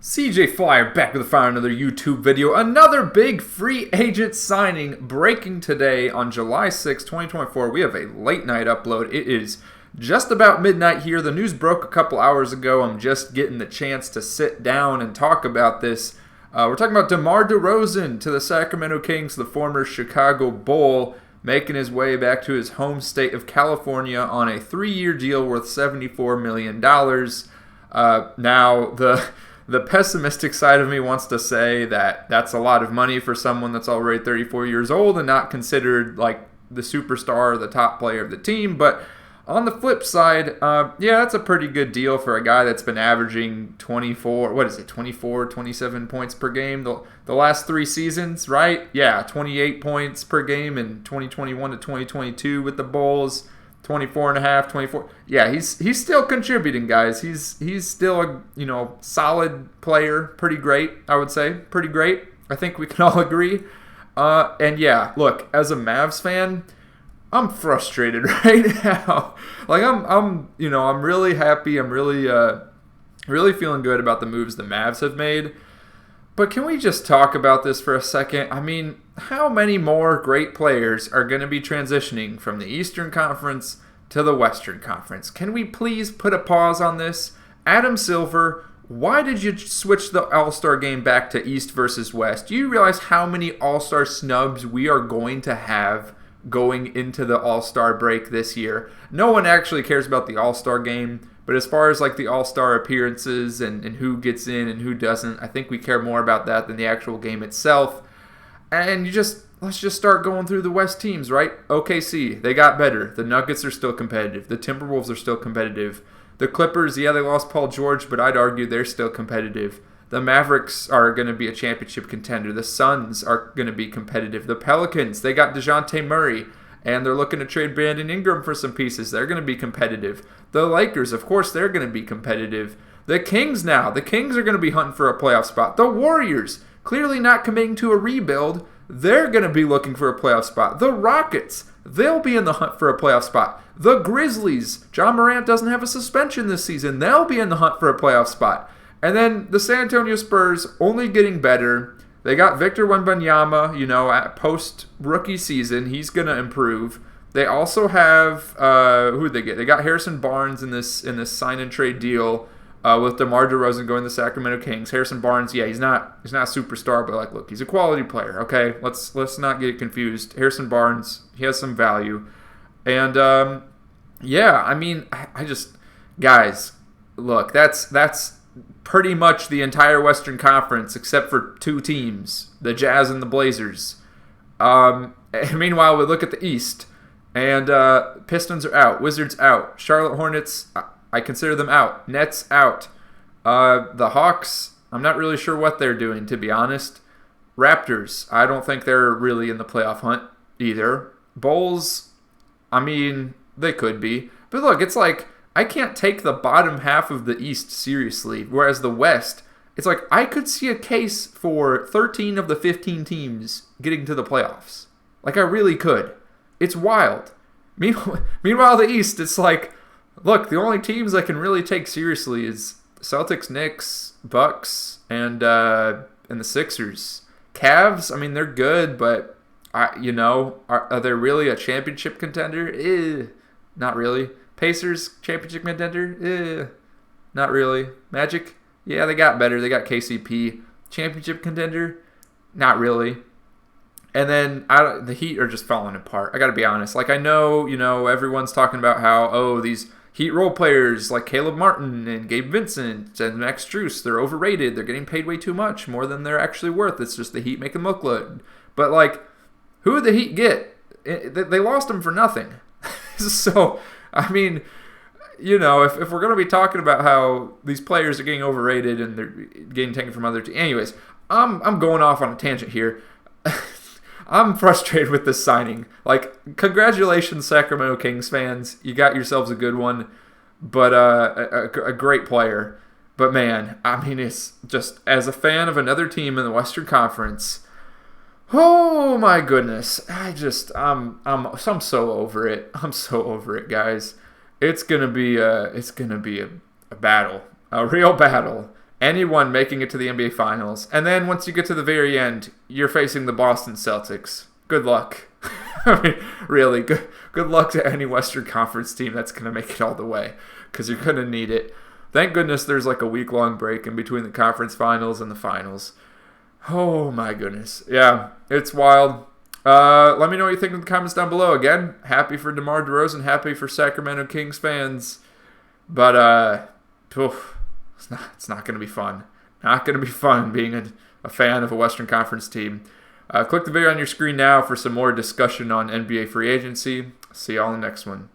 CJ Flyer back with another YouTube video. Another big free agent signing breaking today on July 6, 2024. We have a late night upload. It is just about midnight here. The news broke a couple hours ago. I'm just getting the chance to sit down and talk about this. We're talking about DeMar DeRozan to the Sacramento Kings, the former Chicago Bull, making his way back to his home state of California on a 3-year deal worth $74 million. Now, the pessimistic side of me wants to say that that's a lot of money for someone that's already 34 years old and not considered like the superstar or the top player of the team. But on the flip side, yeah, that's a pretty good deal for a guy that's been averaging 24, 27 points per game the last 3 seasons, right? Yeah, 28 points per game in 2021 to 2022 with the Bulls. 24. Yeah, he's still contributing, guys. He's still a solid player. Pretty great, I would say. Pretty great. I think we can all agree. And yeah, look, as a Mavs fan, I'm frustrated right now. Like I'm really happy. I'm really feeling good about the moves the Mavs have made. But can we just talk about this for a second? I mean, how many more great players are going to be transitioning from the Eastern Conference to the Western Conference? Can we please put a pause on this? Adam Silver, why did you switch the All-Star game back to East versus West? Do you realize how many All-Star snubs we are going to have going into the All-Star break this year? No one actually cares about the All-Star game. But as far as like the All-Star appearances and who gets in and who doesn't, I think we care more about that than the actual game itself. And let's just start going through the West teams, right? OKC, they got better. The Nuggets are still competitive. The Timberwolves are still competitive. The Clippers, yeah, they lost Paul George, but I'd argue they're still competitive. The Mavericks are going to be a championship contender. The Suns are going to be competitive. The Pelicans, they got DeJounte Murray. And they're looking to trade Brandon Ingram for some pieces. They're going to be competitive. The Lakers, of course, they're going to be competitive. The Kings are going to be hunting for a playoff spot. The Warriors, clearly not committing to a rebuild. They're going to be looking for a playoff spot. The Rockets, they'll be in the hunt for a playoff spot. The Grizzlies, John Morant doesn't have a suspension this season. They'll be in the hunt for a playoff spot. And then the San Antonio Spurs, only getting better. They got Victor Wembanyama, at post-rookie season. He's going to improve. They also have, who did they get? They got Harrison Barnes in this sign-and-trade deal with DeMar DeRozan going to the Sacramento Kings. Harrison Barnes, yeah, he's not a superstar, but, look, he's a quality player, okay? Let's not get confused. Harrison Barnes, he has some value. And, yeah, I mean, guys, look, that's pretty much the entire Western Conference except for 2 teams, the Jazz and the Blazers. Meanwhile, we look at the East, and Pistons are out, Wizards out, Charlotte Hornets, I consider them out, Nets out. The Hawks, I'm not really sure what they're doing, to be honest. Raptors, I don't think they're really in the playoff hunt either. Bulls, I mean, they could be. But look, it's like, I can't take the bottom half of the East seriously, whereas the West, it's like I could see a case for 13 of the 15 teams getting to the playoffs. Like I really could. It's wild. Meanwhile, the East, it's like, look, the only teams I can really take seriously is Celtics, Knicks, Bucks, and the Sixers. Cavs, I mean, they're good, but are they really a championship contender? Not really. Pacers, championship contender? Not really. Magic? Yeah, they got better. They got KCP. Championship contender? Not really. And then the Heat are just falling apart. I got to be honest. Like, I know, everyone's talking about how, these Heat role players like Caleb Martin and Gabe Vincent and Max Strus, they're overrated. They're getting paid way too much, more than they're actually worth. It's just the Heat make them look good. But, like, who did the Heat get? They lost them for nothing. So, I mean, if we're going to be talking about how these players are getting overrated and they're getting taken from other teams. Anyways, I'm going off on a tangent here. I'm frustrated with this signing. Like, congratulations, Sacramento Kings fans. You got yourselves a good one, but a great player. But, man, I mean, it's just, as a fan of another team in the Western Conference, oh my goodness. I'm so over it. I'm so over it, guys. It's gonna be a battle, a real battle. anyone making it to the NBA Finals. And then once you get to the very end, you're facing the Boston Celtics. Good luck. I mean, really, good luck to any Western Conference team that's going to make it all the way, because you're going to need it. Thank goodness there's like a week-long break in between the conference finals and the finals. Oh, my goodness. Yeah, it's wild. Let me know what you think in the comments down below. Again, happy for DeMar DeRozan, happy for Sacramento Kings fans. But, it's not going to be fun. Not going to be fun being a fan of a Western Conference team. Click the video on your screen now for some more discussion on NBA free agency. See y'all in the next one.